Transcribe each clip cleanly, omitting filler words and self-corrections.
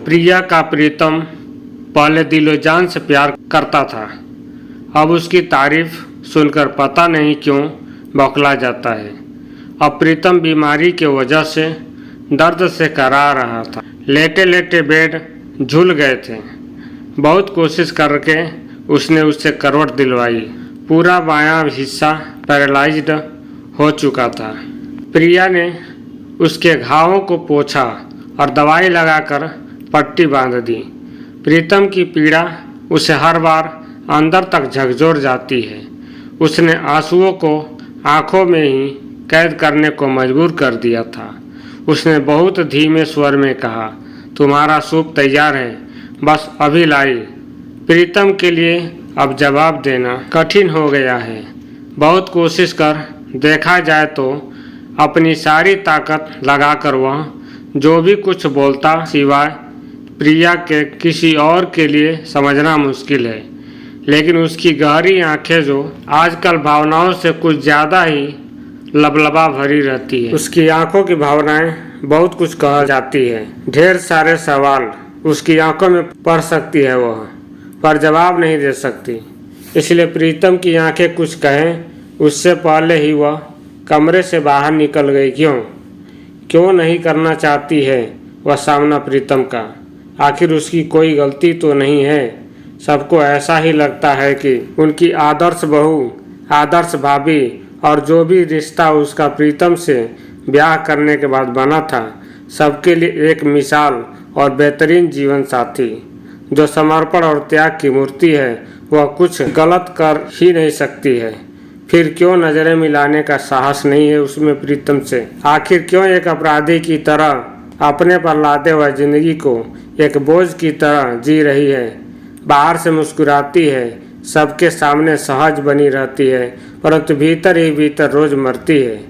प्रिया का प्रीतम पहले दिलो जान से प्यार करता था। अब उसकी तारीफ सुनकर पता नहीं क्यों बौखला जाता है। अब प्रीतम बीमारी की वजह से दर्द से करा रहा था। लेटे लेटे बेड झूल गए थे। बहुत कोशिश करके उसने उससे करवट दिलवाई। पूरा बायां हिस्सा पैरालाइज्ड हो चुका था। प्रिया ने उसके घावों को पोंछा और दवाई लगाकर पट्टी बांध दी। प्रीतम की पीड़ा उसे हर बार अंदर तक झकझोर जाती है। उसने आंसुओं को आंखों में ही कैद करने को मजबूर कर दिया था। उसने बहुत धीमे स्वर में कहा, तुम्हारा सूप तैयार है, बस अभी लाई। प्रीतम के लिए अब जवाब देना कठिन हो गया है। बहुत कोशिश कर देखा जाए तो अपनी सारी ताकत लगाकर वह जो भी कुछ बोलता सिवाय प्रिया के किसी और के लिए समझना मुश्किल है। लेकिन उसकी गहरी आंखें जो आजकल भावनाओं से कुछ ज़्यादा ही लबलबा भरी रहती है। उसकी आंखों की भावनाएं बहुत कुछ कह जाती है। ढेर सारे सवाल उसकी आंखों में पढ़ सकती है वह, पर जवाब नहीं दे सकती। इसलिए प्रीतम की आंखें कुछ कहें उससे पहले ही वह कमरे से बाहर निकल गई। क्यों नहीं करना चाहती है वह सामना प्रीतम का? आखिर उसकी कोई गलती तो नहीं है। सबको ऐसा ही लगता है कि उनकी आदर्श बहू, आदर्श भाभी और जो भी रिश्ता उसका प्रीतम से ब्याह करने के बाद बना था, सबके लिए एक मिसाल और बेहतरीन जीवन साथी जो समर्पण और त्याग की मूर्ति है, वह कुछ गलत कर ही नहीं सकती है। फिर क्यों नजरें मिलाने का साहस नहीं है उसमें प्रीतम से? आखिर क्यों एक अपराधी की तरह अपने पर लादे हुए जिंदगी को एक बोझ की तरह जी रही है? बाहर से मुस्कुराती है, सबके सामने सहज बनी रहती है, परंतु भीतर ही भीतर रोज मरती है।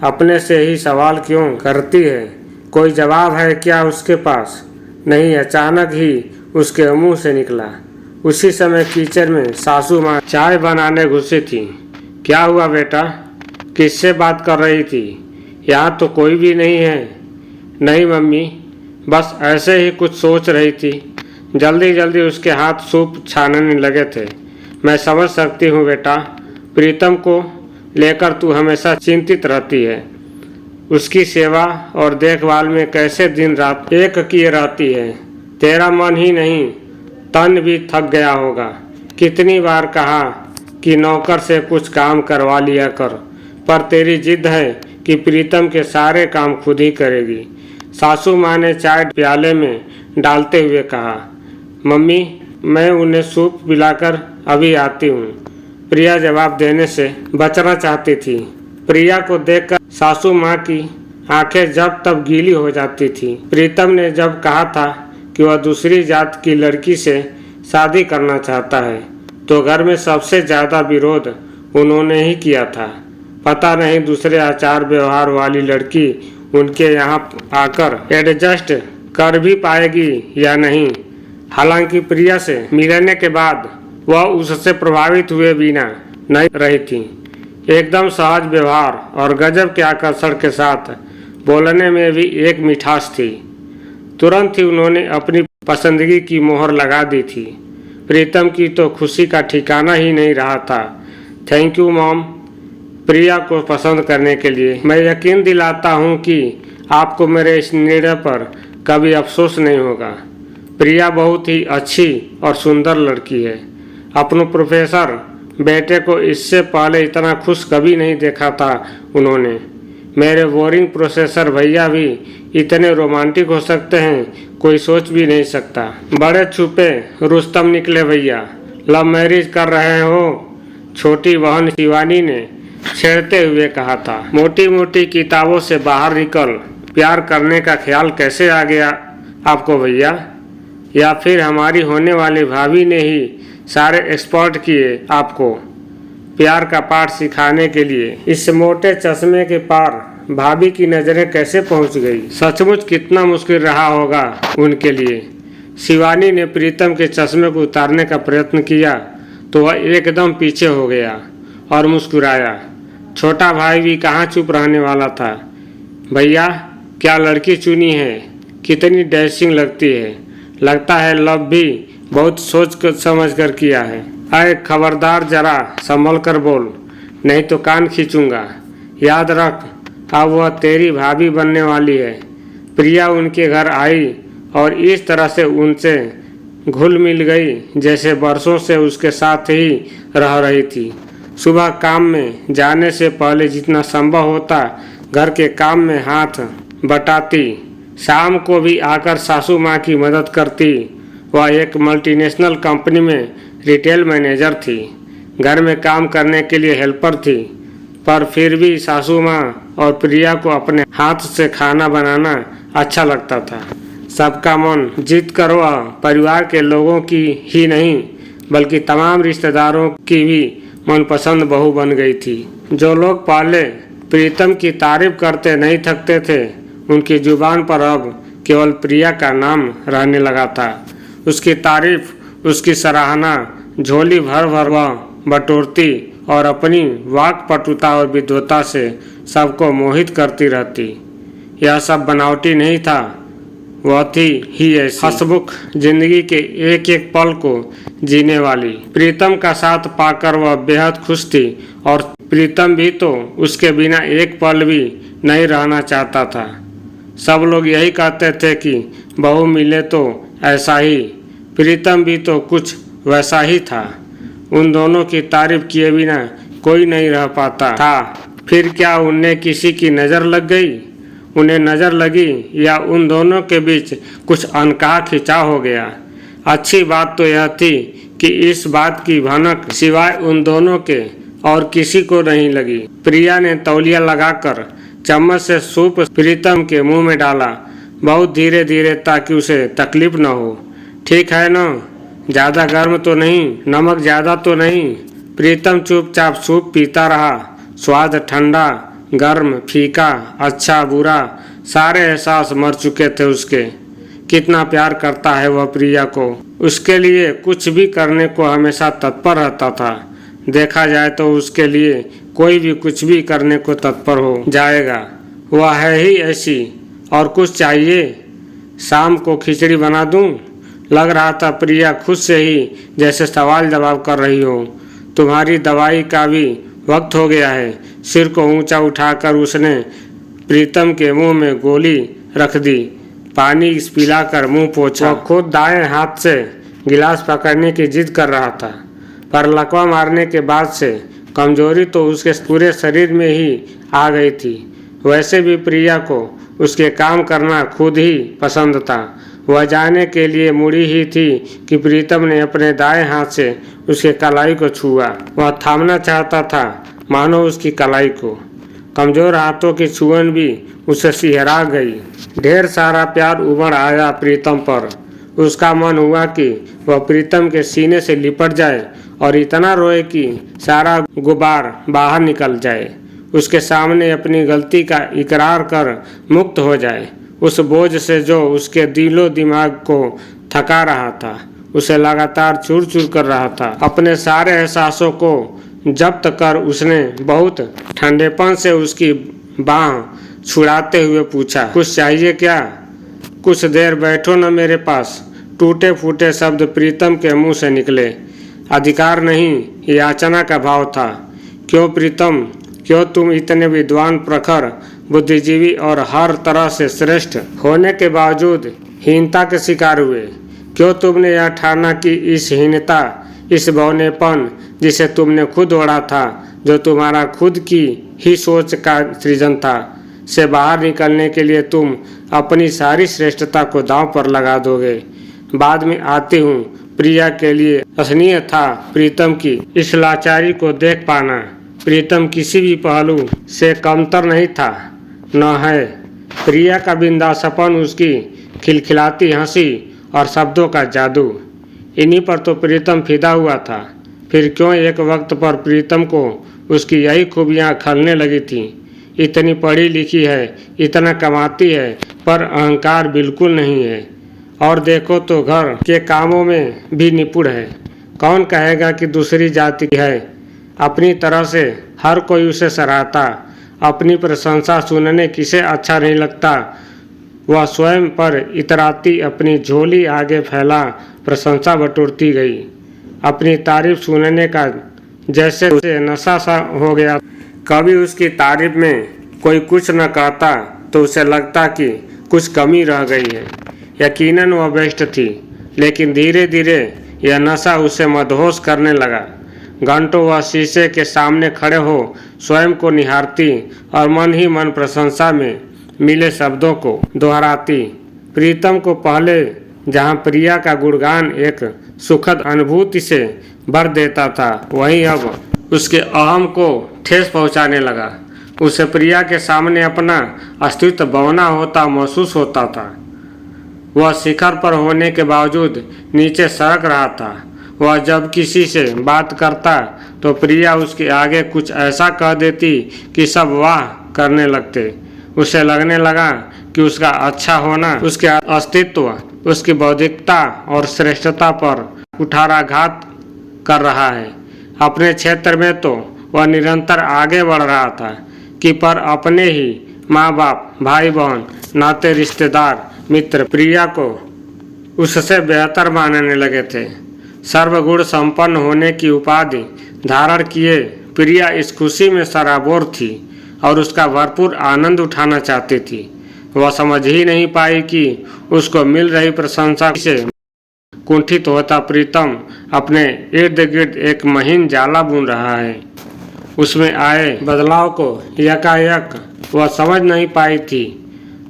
अपने से ही सवाल क्यों करती है? कोई जवाब है क्या उसके पास? नहीं, अचानक ही उसके मुंह से निकला। उसी समय किचन में सासू माँ चाय बनाने घुसी थी। क्या हुआ बेटा, किससे बात कर रही थी? यहाँ तो कोई भी नहीं है। नहीं मम्मी, बस ऐसे ही कुछ सोच रही थी। जल्दी जल्दी उसके हाथ सूप छानने लगे थे। मैं समझ सकती हूँ बेटा, प्रीतम को लेकर तू हमेशा चिंतित रहती है। उसकी सेवा और देखभाल में कैसे दिन रात एक किए रहती है। तेरा मन ही नहीं, तन भी थक गया होगा। कितनी बार कहा कि नौकर से कुछ काम करवा लिया कर, पर तेरी जिद है कि प्रीतम के सारे काम खुद ही करेगी। सासू माँ ने चाय प्याले में डालते हुए कहा, मम्मी मैं उन्हें सूप पिलाकर अभी आती हूँ। प्रिया जवाब देने से बचना चाहती थी। प्रिया को देखकर सासू माँ की आंखें जब तब गीली हो जाती थी। प्रीतम ने जब कहा था कि वह दूसरी जात की लड़की से शादी करना चाहता है, तो घर में सबसे ज़्यादा विरोध उन्होंने ही किया था। पता नहीं दूसरे आचार व्यवहार वाली लड़की उनके यहाँ आकर एडजस्ट कर भी पाएगी या नहीं। हालांकि प्रिया से मिलने के बाद वह उससे प्रभावित हुए बिना नहीं रही थी। एकदम सहज व्यवहार और गजब के आकर्षण के साथ बोलने में भी एक मिठास थी। तुरंत ही उन्होंने अपनी पसंदगी की मोहर लगा दी थी। प्रीतम की तो खुशी का ठिकाना ही नहीं रहा था। थैंक यू मॉम, प्रिया को पसंद करने के लिए। मैं यकीन दिलाता हूँ कि आपको मेरे इस निर्णय पर कभी अफसोस नहीं होगा। प्रिया बहुत ही अच्छी और सुंदर लड़की है। अपने प्रोफेसर बेटे को इससे पहले इतना खुश कभी नहीं देखा था उन्होंने। मेरे बोरिंग प्रोफेसर भैया भी इतने रोमांटिक हो सकते हैं, कोई सोच भी नहीं सकता। बड़े छुपे रुस्तम निकले भैया, लव मैरिज कर रहे हो? छोटी बहन शिवानी ने छेड़ते हुए कहा था। मोटी मोटी किताबों से बाहर निकल प्यार करने का ख्याल कैसे आ गया आपको भैया? या फिर हमारी होने वाली भाभी ने ही सारे एक्सपर्ट किए आपको प्यार का पाठ सिखाने के लिए? इस मोटे चश्मे के पार भाभी की नजरें कैसे पहुंच गई? सचमुच कितना मुश्किल रहा होगा उनके लिए। शिवानी ने प्रीतम के चश्मे को उतारने का प्रयत्न किया तो वह एकदम पीछे हो गया और मुस्कुराया। छोटा भाई भी कहाँ चुप रहने वाला था। भैया क्या लड़की चुनी है, कितनी डैशिंग लगती है। लगता है लव भी बहुत सोच समझ कर किया है। अरे खबरदार, जरा संभल कर बोल, नहीं तो कान खींचूंगा। याद रख, अब वह तेरी भाभी बनने वाली है। प्रिया उनके घर आई और इस तरह से उनसे घुल मिल गई जैसे बरसों से उसके साथ ही रह रही थी। सुबह काम में जाने से पहले जितना संभव होता घर के काम में हाथ बटाती, शाम को भी आकर सासू माँ की मदद करती। वह एक मल्टीनेशनल कंपनी में रिटेल मैनेजर थी। घर में काम करने के लिए हेल्पर थी, पर फिर भी सासू माँ और प्रिया को अपने हाथ से खाना बनाना अच्छा लगता था। सबका मन जीत कर वह परिवार के लोगों की ही नहीं बल्कि तमाम रिश्तेदारों की भी मनपसंद बहू बन गई थी। जो लोग पहले प्रीतम की तारीफ करते नहीं थकते थे, उनकी जुबान पर अब केवल प्रिया का नाम रहने लगा था। उसकी तारीफ, उसकी सराहना झोली भर भर वह बटोरती और अपनी वाक्पटुता और विद्वता से सबको मोहित करती रहती। यह सब बनावटी नहीं था, वह थी ही ऐसी हंसमुख जिंदगी के एक एक पल को जीने वाली। प्रीतम का साथ पाकर वह बेहद खुश थी और प्रीतम भी तो उसके बिना एक पल भी नहीं रहना चाहता था। सब लोग यही कहते थे कि बहू मिले तो ऐसा ही, प्रीतम भी तो कुछ वैसा ही था। उन दोनों की तारीफ किए बिना कोई नहीं रह पाता था। फिर क्या उन्हें किसी की नज़र लग गई? उन्हें नज़र लगी या उन दोनों के बीच कुछ अनकहा खिंचाव हो गया? अच्छी बात तो यह थी कि इस बात की भनक सिवाय उन दोनों के और किसी को नहीं लगी। प्रिया ने तौलिया लगाकर चम्मच से सूप प्रीतम के मुंह में डाला, बहुत धीरे धीरे, ताकि उसे तकलीफ न हो। ठीक है ना? ज़्यादा गर्म तो नहीं? नमक ज़्यादा तो नहीं? प्रीतम चुपचाप सूप पीता रहा। स्वाद ठंडा, गर्म, फीका, अच्छा, बुरा, सारे एहसास मर चुके थे उसके। कितना प्यार करता है वह प्रिया को, उसके लिए कुछ भी करने को हमेशा तत्पर रहता था। देखा जाए तो उसके लिए कोई भी कुछ भी करने को तत्पर हो जाएगा। वह है ही ऐसी। और कुछ चाहिए? शाम को खिचड़ी बना दूं? लग रहा था प्रिया खुद से ही जैसे सवाल जवाब कर रही हो। तुम्हारी दवाई का भी वक्त हो गया है। सिर को ऊंचा उठाकर उसने प्रीतम के मुंह में गोली रख दी। पानी पिलाकर मुंह पोंछा। वह खुद दाएं हाथ से गिलास पकड़ने की जिद कर रहा था, पर लकवा मारने के बाद से कमजोरी तो उसके पूरे शरीर में ही आ गई थी। वैसे भी प्रिया को उसके काम करना खुद ही पसंद था। वह जाने के लिए मुड़ी ही थी कि प्रीतम ने अपने दाएं हाथ से उसके कलाई को छुआ। वह थामना चाहता था, मानो उसकी कलाई को। कमजोर हाथों की छुअन भी उसे सिहरा गई। ढेर सारा प्यार उमड़ आया प्रीतम पर। उसका मन हुआ कि वह प्रीतम के सीने से लिपट जाए और इतना रोए कि सारा गुबार बाहर निकल जाए। उसके सामने अपनी गलती का इकरार कर मुक्त हो जाए, उस बोझ से जो उसके दिलो दिमाग को थका रहा था, उसे लगातार चूर चूर कर रहा था। अपने सारे एहसासों को जब्त कर उसने बहुत ठंडेपन से उसकी बाँह छुड़ाते हुए पूछा, कुछ चाहिए क्या? कुछ देर बैठो न मेरे पास। टूटे फूटे शब्द प्रीतम के मुंह से निकले। अधिकार नहीं, याचना का भाव था। क्यों प्रीतम, क्यों तुम इतने विद्वान, प्रखर, बुद्धिजीवी और हर तरह से श्रेष्ठ होने के बावजूद हीनता के शिकार हुए? क्यों तुमने यह ठाना कि इस हीनता, इस बौनेपन जिसे तुमने खुद ओढ़ा था, जो तुम्हारा खुद की ही सोच का सृजन था, से बाहर निकलने के लिए तुम अपनी सारी श्रेष्ठता को दांव पर लगा दोगे? बाद में आती हूँ, प्रिया के लिए असहनीय था प्रीतम की इस लाचारी को देख पाना। प्रीतम किसी भी पहलू से कमतर नहीं था, न है। प्रिया का बिंदासपन, उसकी खिलखिलाती हंसी और शब्दों का जादू, इन्हीं पर तो प्रीतम फिदा हुआ था। फिर क्यों एक वक्त पर प्रीतम को उसकी यही खूबियाँ खलने लगी थीं। इतनी पढ़ी लिखी है, इतना कमाती है, पर अहंकार बिल्कुल नहीं है। और देखो तो घर के कामों में भी निपुण है। कौन कहेगा कि दूसरी जाति है? अपनी तरह से हर कोई उसे सराहता। अपनी प्रशंसा सुनने किसे अच्छा नहीं लगता? वह स्वयं पर इतराती अपनी झोली आगे फैला प्रशंसा बटोरती गई। अपनी तारीफ सुनने का जैसे उसे नशा सा हो गया। कभी उसकी तारीफ में कोई कुछ न कहता तो उसे लगता कि कुछ कमी रह गई है। यकीनन वह बेस्ट थी, लेकिन धीरे धीरे यह नशा उसे मदहोश करने लगा। घंटों वह शीशे के सामने खड़े हो स्वयं को निहारती और मन ही मन प्रशंसा में मिले शब्दों को दोहराती। प्रीतम को पहले जहाँ प्रिया का गुणगान एक सुखद अनुभूति से भर देता था, वहीं अब उसके अहम को ठेस पहुँचाने लगा। उसे प्रिया के सामने अपना अस्तित्व बौना होता महसूस होता था। वह शिखर पर होने के बावजूद नीचे सरक रहा था। वह जब किसी से बात करता तो प्रिया उसके आगे कुछ ऐसा कह देती कि सब वाह करने लगते। उसे लगने लगा कि उसका अच्छा होना, उसके अस्तित्व, उसकी बौद्धिकता और श्रेष्ठता पर कुठाराघात कर रहा है। अपने क्षेत्र में तो वह निरंतर आगे बढ़ रहा था कि पर अपने ही माँ बाप, भाई बहन, नाते रिश्तेदार, मित्र प्रिया को उससे बेहतर मानने लगे थे। सर्वगुण संपन्न होने की उपाधि धारण किए प्रिया इस खुशी में सराबोर थी और उसका भरपूर आनंद उठाना चाहती थी। वह समझ ही नहीं पाई कि उसको मिल रही प्रशंसा से कुंठित होता प्रीतम अपने इर्द गिर्द एक महीन जाला बुन रहा है। उसमें आए बदलाव को यकायक वह समझ नहीं पाई थी।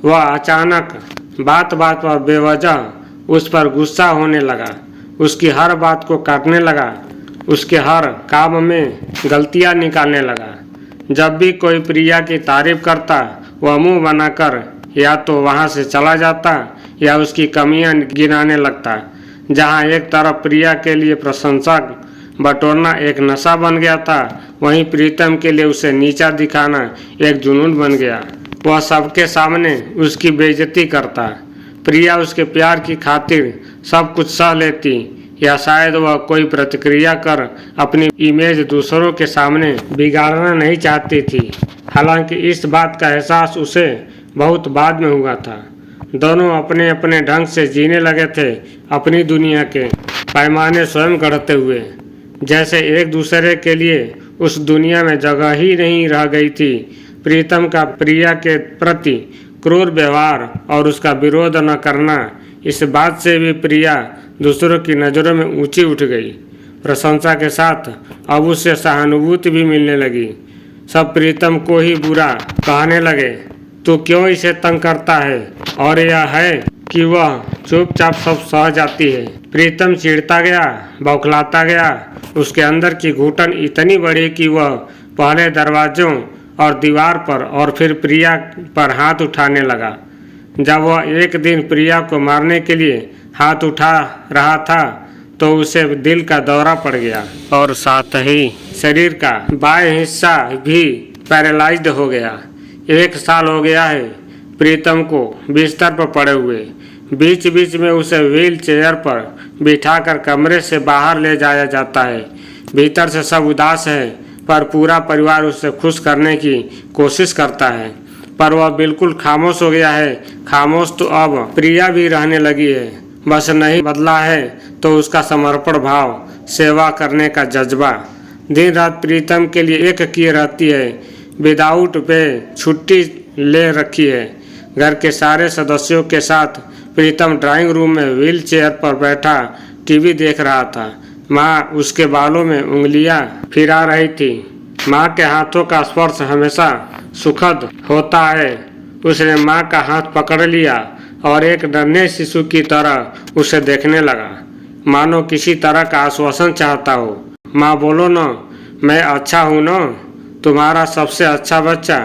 वह अचानक बात बात पर बेवजह उस पर गुस्सा होने लगा, उसकी हर बात को काटने लगा, उसके हर काम में गलतियां निकालने लगा। जब भी कोई प्रिया की तारीफ करता वह मुंह बनाकर या तो वहां से चला जाता या उसकी कमियां गिनाने लगता। जहां एक तरफ प्रिया के लिए प्रशंसा बटोरना एक नशा बन गया था, वहीं प्रीतम के लिए उसे नीचा दिखाना एक जुनून बन गया। वह सबके सामने उसकी बेइज्जती करता। प्रिया उसके प्यार की खातिर सब कुछ सह लेती, या शायद वह कोई प्रतिक्रिया कर अपनी इमेज दूसरों के सामने बिगाड़ना नहीं चाहती थी। हालांकि इस बात का एहसास उसे बहुत बाद में हुआ था। दोनों अपने अपने ढंग से जीने लगे थे, अपनी दुनिया के पैमाने स्वयं गढ़ते हुए। जैसे एक दूसरे के लिए उस दुनिया में जगह ही नहीं रह गई थी। प्रीतम का प्रिया के प्रति क्रूर व्यवहार और उसका विरोध न करना, इस बात से भी प्रिया दूसरों की नज़रों में ऊंची उठ गई। प्रशंसा के साथ अब उससे सहानुभूति भी मिलने लगी। सब प्रीतम को ही बुरा कहने लगे, तू क्यों इसे तंग करता है, और यह है कि वह चुपचाप सब सह जाती है। प्रीतम चिढ़ता गया, बौखलाता गया। उसके अंदर की घुटन इतनी बढ़ी कि वह पहले दरवाजों और दीवार पर और फिर प्रिया पर हाथ उठाने लगा। जब वह एक दिन प्रिया को मारने के लिए हाथ उठा रहा था तो उसे दिल का दौरा पड़ गया और साथ ही शरीर का बाएं हिस्सा भी पैरालाइज्ड हो गया। 1 साल हो गया है प्रीतम को बिस्तर पर पड़े हुए। बीच बीच में उसे व्हील चेयर पर बिठाकर कमरे से बाहर ले जाया जाता है। भीतर से सब उदास है, पर पूरा परिवार उसे खुश करने की कोशिश करता है। पर वह बिल्कुल खामोश हो गया है। खामोश तो अब प्रिया भी रहने लगी है, बस नहीं बदला है तो उसका समर्पण भाव, सेवा करने का जज्बा। दिन रात प्रीतम के लिए एक किए रहती है। विदाउट पे छुट्टी ले रखी है। घर के सारे सदस्यों के साथ प्रीतम ड्राइंग रूम में व्हील चेयर पर बैठा टीवी देख रहा था। माँ उसके बालों में उंगलियां फिरा रही थी। माँ के हाथों का स्पर्श हमेशा सुखद होता है। उसने माँ का हाथ पकड़ लिया और एक नन्हे शिशु की तरह उसे देखने लगा, मानो किसी तरह का आश्वासन चाहता हो। माँ बोलो न, मैं अच्छा हूँ न, तुम्हारा सबसे अच्छा बच्चा,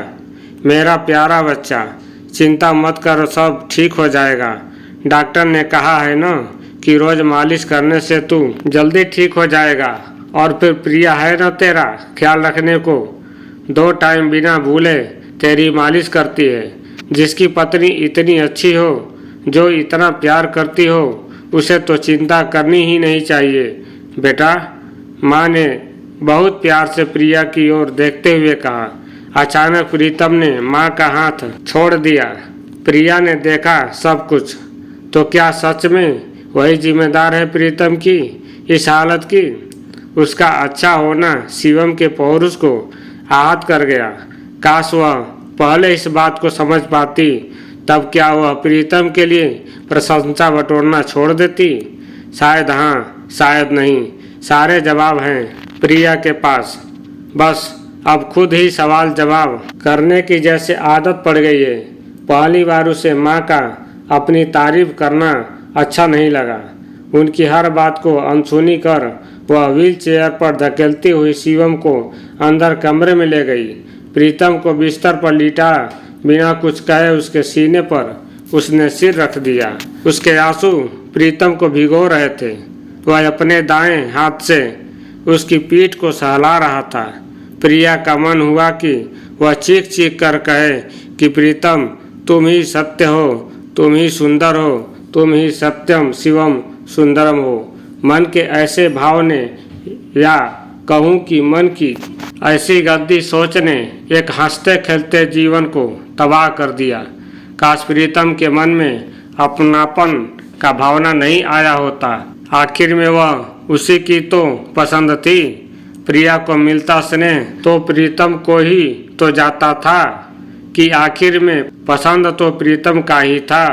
मेरा प्यारा बच्चा। चिंता मत करो, सब ठीक हो जाएगा। डॉक्टर ने कहा है न कि रोज मालिश करने से तू जल्दी ठीक हो जाएगा। और फिर प्रिया है न तेरा ख्याल रखने को, 2 टाइम बिना भूले तेरी मालिश करती है। जिसकी पत्नी इतनी अच्छी हो, जो इतना प्यार करती हो, उसे तो चिंता करनी ही नहीं चाहिए बेटा, माँ ने बहुत प्यार से प्रिया की ओर देखते हुए कहा। अचानक प्रीतम ने माँ का हाथ छोड़ दिया। प्रिया ने देखा सब कुछ। तो क्या सच में वही जिम्मेदार है प्रीतम की इस हालत की? उसका अच्छा होना शिवम के पौरुष को आहत कर गया। काश वह पहले इस बात को समझ पाती, तब क्या वह प्रीतम के लिए प्रशंसा बटोरना छोड़ देती? शायद हाँ, शायद नहीं। सारे जवाब हैं प्रिया के पास। बस अब खुद ही सवाल जवाब करने की जैसे आदत पड़ गई है। पहली बार उसे माँ का अपनी तारीफ करना अच्छा नहीं लगा। उनकी हर बात को अनसुनी कर वह व्हील चेयर पर धकेलती हुई शिवम को अंदर कमरे में ले गई। प्रीतम को बिस्तर पर लिटा बिना कुछ कहे उसके सीने पर उसने सिर रख दिया। उसके आंसू प्रीतम को भिगो रहे थे। वह अपने दाएं हाथ से उसकी पीठ को सहला रहा था। प्रिया का मन हुआ कि वह चीख चीख कर कहे कि प्रीतम, तुम ही सत्य हो, तुम ही सुंदर हो, तुम ही सत्यम शिवम सुंदरम हो। मन के ऐसे भाव ने, या कहूँ कि मन की ऐसी गंदी सोच ने एक हंसते खेलते जीवन को तबाह कर दिया। काश प्रीतम के मन में अपनापन का भावना नहीं आया होता। आखिर में वह उसी की तो पसंद थी। प्रिया को मिलता स्नेह तो प्रीतम को ही तो जाता था, कि आखिर में पसंद तो प्रीतम का ही था।